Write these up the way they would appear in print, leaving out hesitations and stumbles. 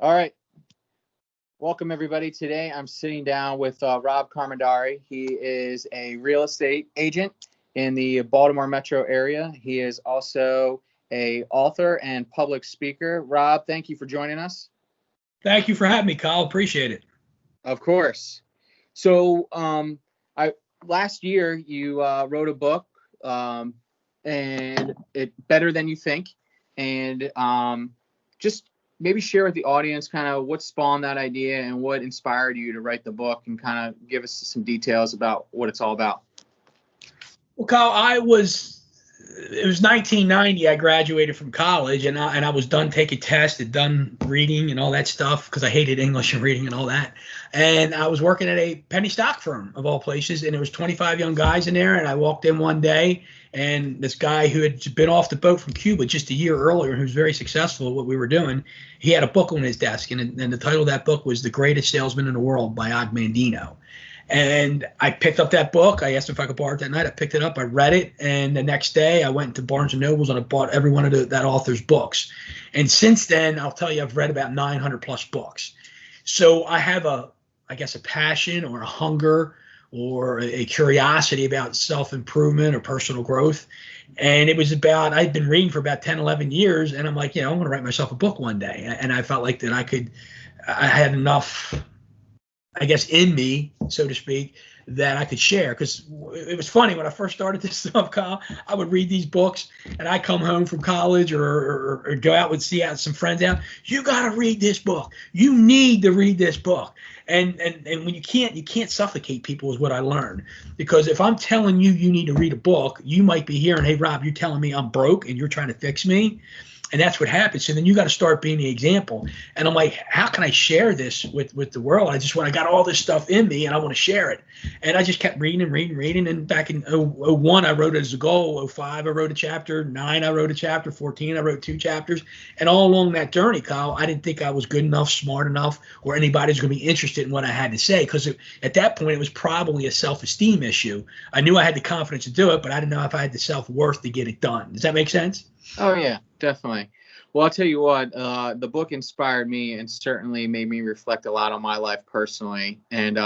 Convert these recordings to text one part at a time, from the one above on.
All right. Welcome, everybody. Today I'm sitting down with Rob Commadari. He is a real estate agent in the Baltimore metro area. He is also a author and public speaker. Rob, thank you for joining us. Thank you for having me, Kyle. Appreciate it. Of course. So I last year you wrote a book, and it Better Than You Think, and just maybe share with the audience kind of what spawned that idea and what inspired you to write the book, and kind of give us some details about what it's all about. Well, Kyle, it was 1990. I graduated from college, and I was done taking tests, and done reading and all that stuff because I hated English and reading and all that. And I was working at a penny stock firm of all places, and there was 25 young guys in there. And I walked in one day, and this guy who had been off the boat from Cuba just a year earlier, who was very successful at what we were doing, he had a book on his desk, and the title of that book was The Greatest Salesman in the World by Og Mandino. And I picked up that book. I asked him if I could borrow it that night. I picked it up. I read it. And the next day I went to Barnes & Nobles and I bought every one of that author's books. And since then, I'll tell you, I've read about 900 plus books. So I have a passion or a hunger or a curiosity about self-improvement or personal growth. And it was I'd been reading for about 10, 11 years. And I'm like, I'm going to write myself a book one day. And I felt like that I had enough, in me, so to speak, that I could share. Because it was funny, when I first started this stuff, Kyle, I would read these books and I come home from college or go out and see out some friends out. You got to read this book. You need to read this book. And when you can't suffocate people is what I learned. Because if I'm telling you need to read a book, you might be hearing, hey, Rob, you're telling me I'm broke and you're trying to fix me. And that's what happens. So then you got to start being the example. And I'm like, how can I share this with the world? I got all this stuff in me and I want to share it. And I just kept reading. And back in 01, I wrote it as a goal. 05, I wrote a chapter. 09, I wrote a chapter. 14, I wrote 2 chapters. And all along that journey, Kyle, I didn't think I was good enough, smart enough, or anybody's going to be interested in what I had to say. Because at that point, it was probably a self-esteem issue. I knew I had the confidence to do it, but I didn't know if I had the self-worth to get it done. Does that make sense? Oh, yeah, definitely. Well, I'll tell you what, the book inspired me and certainly made me reflect a lot on my life personally. And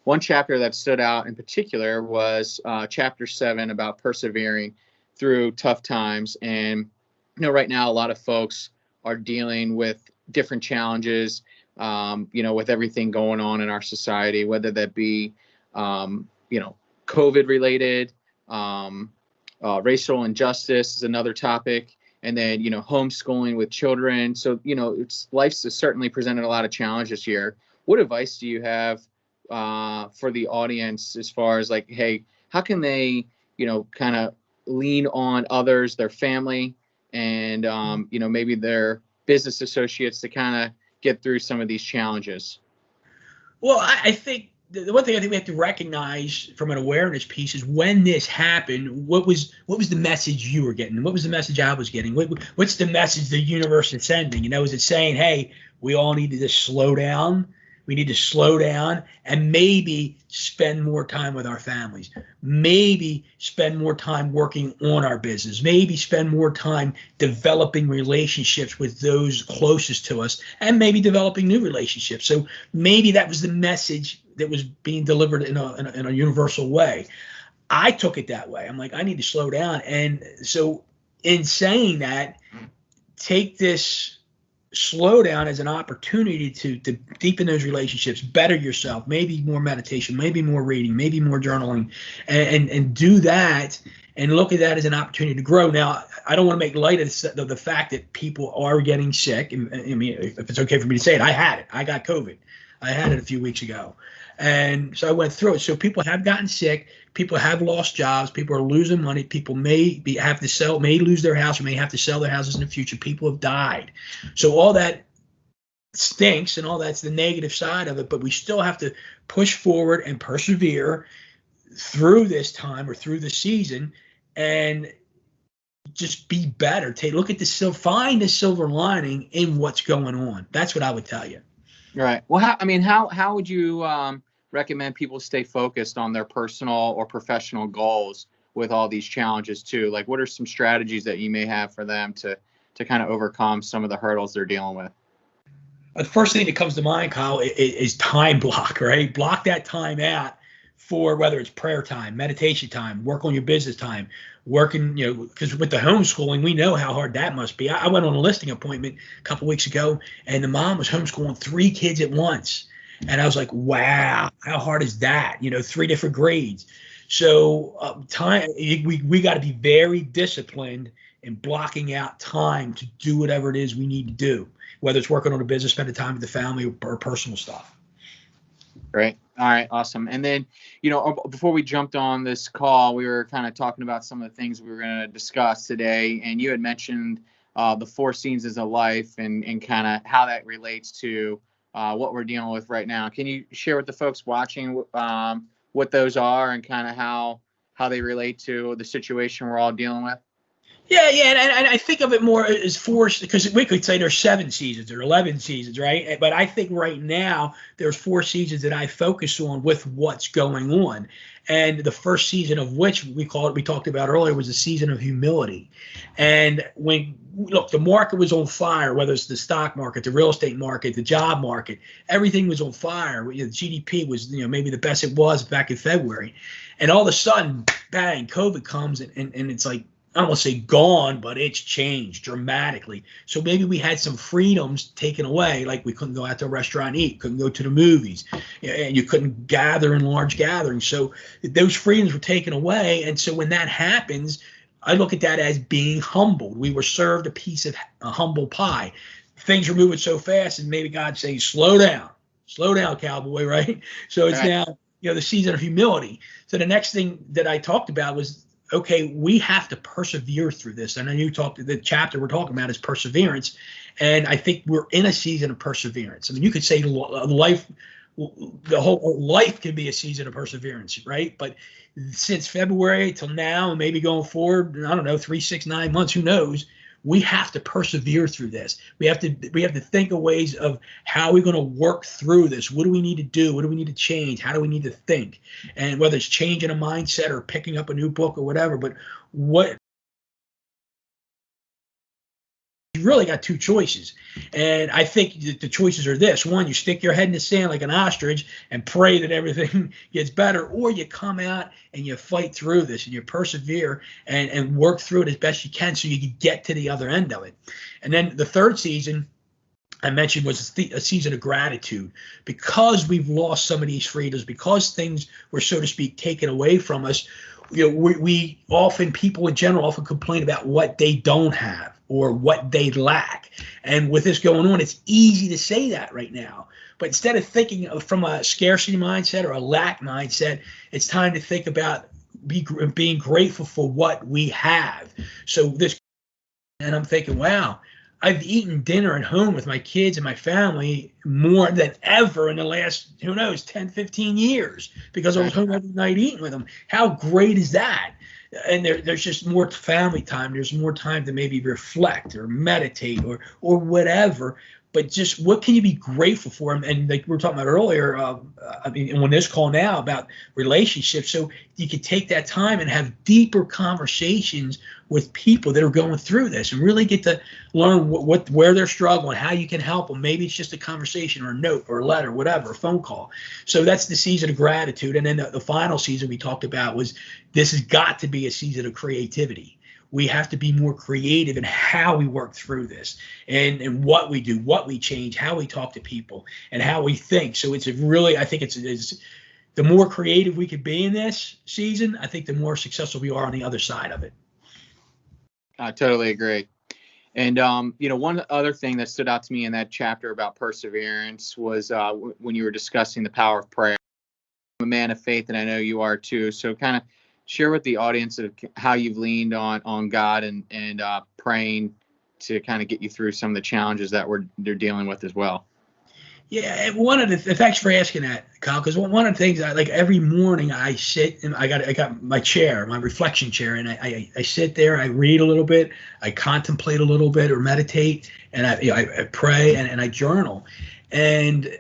one chapter that stood out in particular was chapter 7 about persevering through tough times. And, right now, a lot of folks are dealing with different challenges, with everything going on in our society, whether that be, COVID related, racial injustice is another topic. And then, homeschooling with children. So, life's certainly presented a lot of challenges here. What advice do you have for the audience as far as like, hey, how can they, kind of lean on others, their family, and, maybe their business associates to kind of get through some of these challenges? Well, I think the one thing I think we have to recognize from an awareness piece is when this happened, what was the message you were getting? What was the message I was getting? What's the message the universe is sending? Is it saying, hey, we all need to just slow down? We need to slow down and maybe spend more time with our families. Maybe spend more time working on our business. Maybe spend more time developing relationships with those closest to us, and maybe developing new relationships. So maybe that was the message that was being delivered in a universal way. I took it that way. I'm like, I need to slow down. And so in saying that, take this slow down as an opportunity to deepen those relationships, better yourself, maybe more meditation, maybe more reading, maybe more journaling, and do that and look at that as an opportunity to grow. Now, I don't want to make light of the fact that people are getting sick. I mean, if it's okay for me to say it, I had it. I got COVID. I had it a few weeks ago. And so I went through it. So people have gotten sick. People have lost jobs. People are losing money. People may lose their house, or may have to sell their houses in the future. People have died. So all that stinks, and all that's the negative side of it. But we still have to push forward and persevere through this time or through the season, and just be better. Find the silver lining in what's going on. That's what I would tell you. Right. Well, how would you recommend people stay focused on their personal or professional goals with all these challenges too? Like, what are some strategies that you may have for them to kind of overcome some of the hurdles they're dealing with? The first thing that comes to mind, Kyle, is time block, right? Block that time out for whether it's prayer time, meditation time, work on your business time, working, because with the homeschooling, we know how hard that must be. I went on a listing appointment a couple weeks ago, and the mom was homeschooling 3 kids at once. And I was like, wow, how hard is that? 3 different grades. So time, we got to be very disciplined in blocking out time to do whatever it is we need to do, whether it's working on a business, spending time with the family, or personal stuff. Great. All right. Awesome. And then, before we jumped on this call, we were kind of talking about some of the things we were going to discuss today. And you had mentioned the 4 seasons of life and kind of how that relates to what we're dealing with right now. Can you share with the folks watching what those are and kind of how they relate to the situation we're all dealing with? Yeah, and I think of it more as 4, because we could say there's 7 seasons or 11 seasons, right? But I think right now there's 4 seasons that I focus on with what's going on. And the first season of which we talked about earlier, was the season of humility. And the market was on fire, whether it's the stock market, the real estate market, the job market, everything was on fire. GDP was, maybe the best it was back in February. And all of a sudden, bang, COVID comes and it's like, I don't want to say gone, but it's changed dramatically. So maybe we had some freedoms taken away, like we couldn't go out to a restaurant and eat, couldn't go to the movies, and you couldn't gather in large gatherings. So those freedoms were taken away. And so when that happens, I look at that as being humbled. We were served a piece of humble pie. Things are moving so fast, and maybe God's saying, slow down, cowboy, right? So it's now, the season of humility. So the next thing that I talked about was, okay, we have to persevere through this. And I know the chapter we're talking about is perseverance. And I think we're in a season of perseverance. I mean, you could say life, the whole life can be a season of perseverance, right? But since February till now, and maybe going forward, I don't know, 3, 6, 9 months, who knows? We have to persevere through this. We have to think of ways of how we're going to work through this. What do we need to do? What do we need to change? How do we need to think? And whether it's changing a mindset or picking up a new book or whatever, but you really got 2 choices. And I think the choices are this. 1, you stick your head in the sand like an ostrich and pray that everything gets better, or you come out and you fight through this and you persevere and work through it as best you can so you can get to the other end of it. And then the 3rd season I mentioned was a season of gratitude, because we've lost some of these freedoms, because things were, so to speak, taken away from us. We often, people in general often complain about what they don't have or what they lack. And with this going on, it's easy to say that right now. But instead of thinking from a scarcity mindset or a lack mindset, it's time to think about being grateful for what we have. So and I'm thinking, wow, I've eaten dinner at home with my kids and my family more than ever in the last, 10, 15 years, because I was home every night eating with them. How great is that? And there's just more family time. There's more time to maybe reflect or meditate or whatever. But just what can you be grateful for? And like we were talking about earlier, on this call now about relationships. So you can take that time and have deeper conversations with people that are going through this and really get to learn where they're struggling, how you can help them. Maybe it's just a conversation or a note or a letter, whatever, a phone call. So that's the season of gratitude. And then the final season we talked about was, this has got to be a season of creativity. We have to be more creative in how we work through this and what we do, what we change, how we talk to people, and how we think. So it's I think it's the more creative we could be in this season, I think the more successful we are on the other side of it. I totally agree. And, one other thing that stood out to me in that chapter about perseverance was when you were discussing the power of prayer. I'm a man of faith, and I know you are too. So kind of share with the audience of how you've leaned on God and praying to kind of get you through some of the challenges that they're dealing with as well. Yeah, thanks for asking that, Kyle, because one of the things like every morning I sit and I got my chair, my reflection chair, and I sit there, I read a little bit, I contemplate a little bit or meditate, and I pray and I journal, and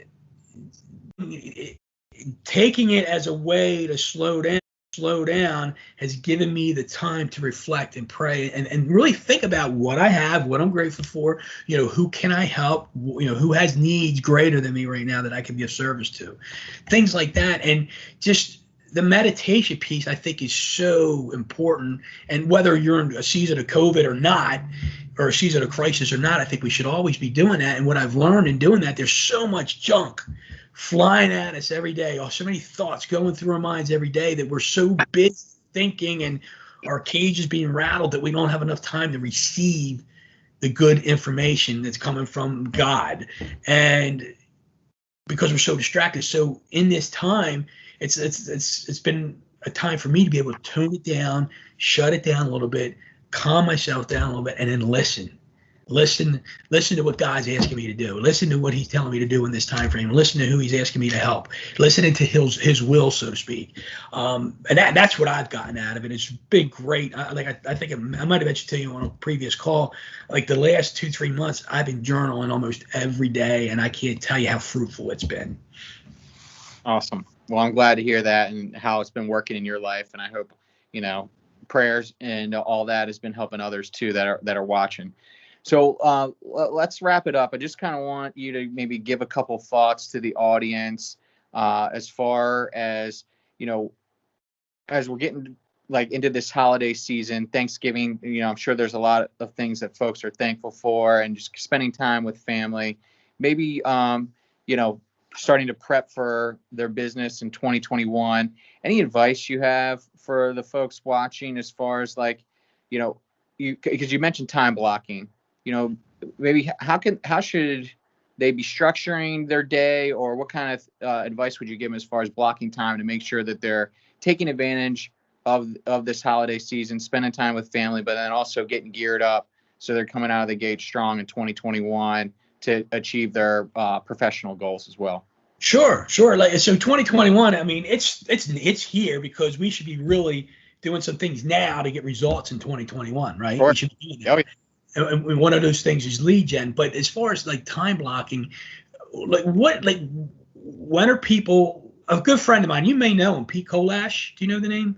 taking it as a way to slow down, slow down has given me the time to reflect and pray and really think about what I have, what I'm grateful for, who can I help, who has needs greater than me right now that I can be of service to, things like that. And just the meditation piece, I think, is so important. And whether you're in a season of COVID or not, or a season of crisis or not, I think we should always be doing that. And what I've learned in doing that, there's so much junk flying at us every day. Oh, so many thoughts going through our minds every day that we're so busy thinking and our cage is being rattled that we don't have enough time to receive the good information that's coming from God. And because we're so distracted. So in this time, it's been a time for me to be able to tone it down, shut it down a little bit, calm myself down a little bit, and then listen to what God's asking me to do. Listen to what he's telling me to do in this time frame. Listen to who he's asking me to help. Listening to his will, so to speak. And that's what I've gotten out of it. It's been great. I think I might have mentioned to you on a previous call, like the last 2-3 months, I've been journaling almost every day, and I can't tell you how fruitful it's been. Awesome. Well, I'm glad to hear that and how it's been working in your life. And I hope, prayers and all that has been helping others too that are watching. So let's wrap it up. I just kind of want you to maybe give a couple thoughts to the audience as far as, as we're getting into this holiday season, Thanksgiving, I'm sure there's a lot of things that folks are thankful for and just spending time with family, maybe, starting to prep for their business in 2021. Any advice you have for the folks watching as far as because you mentioned time blocking, maybe how should they be structuring their day, or what kind of advice would you give them as far as blocking time to make sure that they're taking advantage of this holiday season, spending time with family, but then also getting geared up so they're coming out of the gate strong in 2021 to achieve their professional goals as well? Sure. So 2021, I mean, it's here because we should be really doing some things now to get results in 2021, right? Sure. We should be doing that. And one of those things is lead gen. But as far as time blocking, when are people? A good friend of mine, you may know him, Pete Kolash. Do you know the name?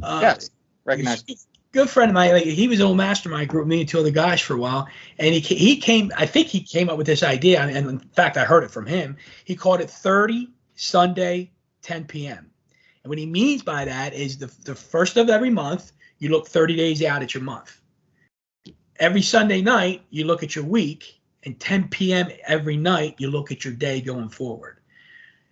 Yes, recognize. Good friend of mine. He was an old mastermind group, me and two other guys for a while, and he came. I think he came up with this idea, and in fact, I heard it from him. He called it 30 Sunday 10 p.m. And what he means by that is the first of every month, you look 30 days out at your month. Every Sunday night, you look at your week, and 10 p.m. every night, you look at your day going forward.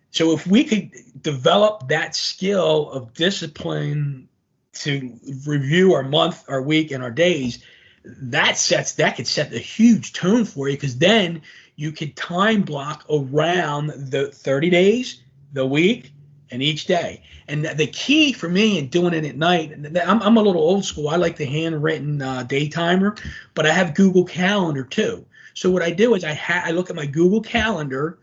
So if we could develop that skill of discipline to review our month, our week, and our days, that could set a huge tone for you, because then you could time block around the 30 days, the week, and each day. And the key for me in doing it at night, I'm a little old school. I like the handwritten day timer, but I have Google Calendar too. So what I do is I look at my Google Calendar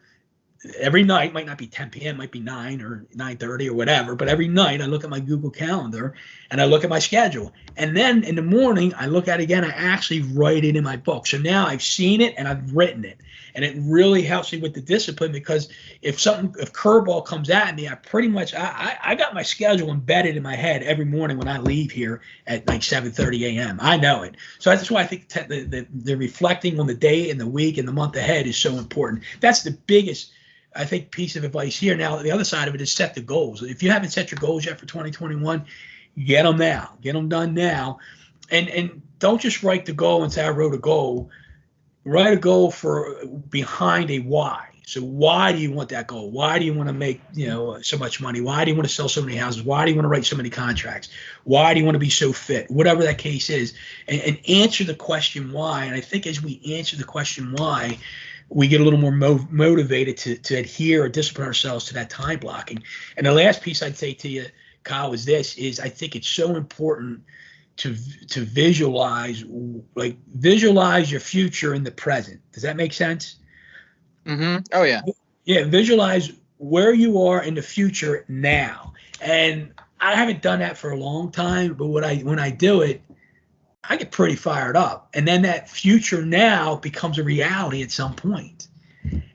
every night. Might not be 10 p.m., might be 9 or 9:30 or whatever, but every night I look at my Google Calendar and I look at my schedule. And then in the morning I look at it again. I actually write it in my book. So now I've seen it and I've written it, and it really helps me with the discipline, because if curveball comes at me, I pretty much I got my schedule embedded in my head every morning when I leave here at 7:30 a.m. I know it. So that's why I think the reflecting on the day and the week and the month ahead is so important. That's the biggest, I think, piece of advice here. Now, the other side of it is set the goals. If you haven't set your goals yet for 2021, get them now. Get them done now. And don't just write the goal and say, I wrote a goal. Write a goal for behind a why. So why do you want that goal? Why do you want to make so much money? Why do you want to sell so many houses? Why do you want to write so many contracts? Why do you want to be so fit? Whatever that case is. And answer the question why. And I think as we answer the question why, we get a little more motivated to adhere or discipline ourselves to that time blocking. And the last piece I'd say to you, Kyle, is I think it's so important to visualize your future in the present. Does that make sense? Mm-hmm. Oh yeah. Yeah. Visualize where you are in the future now. And I haven't done that for a long time, but when I do it, I get pretty fired up. And then that future now becomes a reality at some point.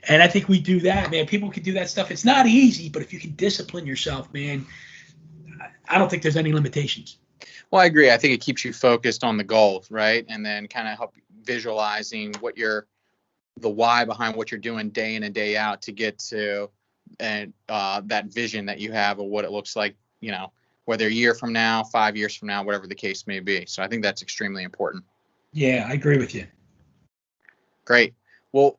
And I think we do that, man. People can do that stuff. It's not easy, but if you can discipline yourself, man, I don't think there's any limitations. Well, I agree. I think it keeps you focused on the goal, right? And then kind of help visualizing the why behind what you're doing day in and day out to get to and that vision that you have of what it looks like, whether a year from now, 5 years from now, whatever the case may be. So I think that's extremely important. Yeah, I agree with you. Great. Well,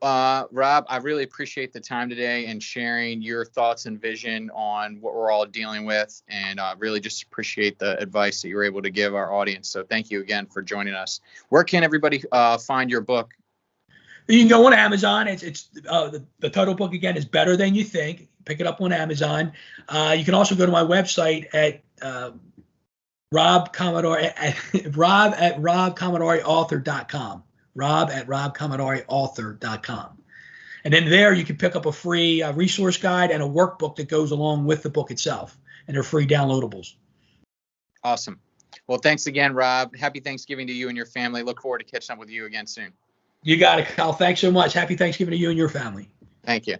Rob, I really appreciate the time today and sharing your thoughts and vision on what we're all dealing with, and really just appreciate the advice that you were able to give our audience. So thank you again for joining us. Where can everybody find your book? You can go on Amazon. It's the title book again is Better Than You Think. Pick it up on Amazon. You can also go to my website at Rob at robcommadariauthor.com. rob@robcommadariauthor.com. And then there you can pick up a free resource guide and a workbook that goes along with the book itself. And they're free downloadables. Awesome. Well, thanks again, Rob. Happy Thanksgiving to you and your family. Look forward to catching up with you again soon. You got it, Kyle. Thanks so much. Happy Thanksgiving to you and your family. Thank you.